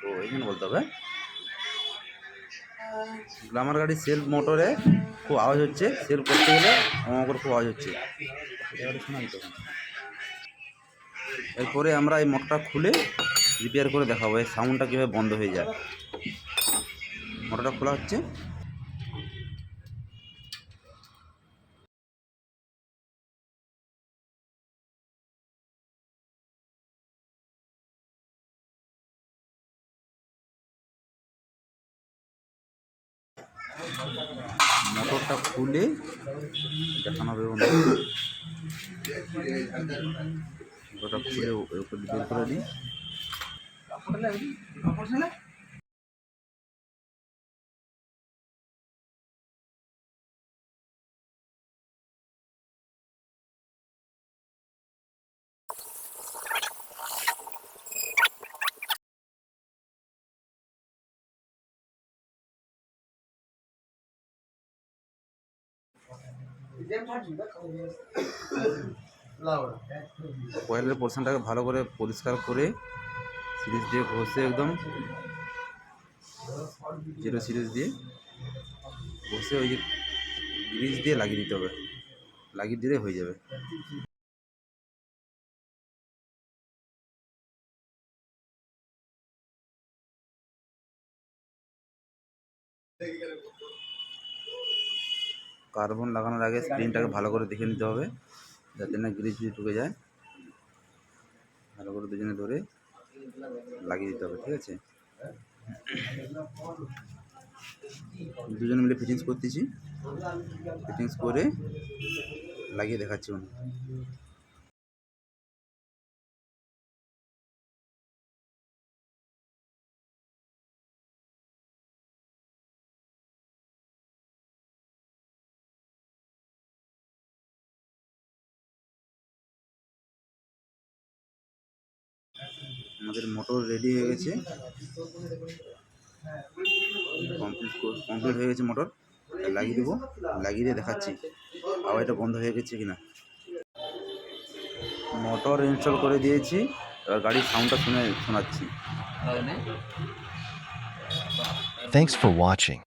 ও এই জন্য বলতে হবে। গ্ল্যামার গাড়ি সেলফ মোটরে খুব আওয়াজ হচ্ছে, সেলফ করতে গেলে আমার খুব আওয়াজ হচ্ছে, শোনাই তখন। এরপরে আমরা এই মোটরটা খুলে রিপেয়ার করে দেখাবো এই সাউন্ডটা কীভাবে বন্ধ হয়ে যায়। মোটরটা খোলা হচ্ছে। মোটরটা খুলে দেখানো হবে বন্ধু। মোটরটা খুলে বের করে দিই। কয়েলের পোর্শনটাকে ভালো করে পরিষ্কার করে সিরিজ দিয়ে ঘষে একদম জিরো সিরিজ দিয়ে ঘষে ওই যে গ্রিজ দিয়ে লাগিয়ে দিতে হবে, লাগিয়ে দিলে হয়ে যাবে। কার্বন লাগানোর আগে স্ক্রিনটাকে ভালো করে দেখে নিতে হবে যাতে না গ্রিজ ঢুকে যায়। ভালো করে দুজনে ধরে লাগিয়ে দিতে হবে, ঠিক আছে। দুজনে মিলে ফিটিংস করতেছি, ফিটিংস করে লাগিয়ে দেখাচ্ছি। আমাদের মোটর রেডি হয়ে গেছে, কমপ্লিট হয়ে গেছে মোটর। লাগিয়ে দেবো, লাগিয়ে দিয়ে দেখাচ্ছি আবার এটা বন্ধ হয়ে গেছে কিনা। মোটর ইনস্টল করে দিয়েছি, এবার গাড়ির সাউন্ডটা শোনাচ্ছি। Thanks for watching.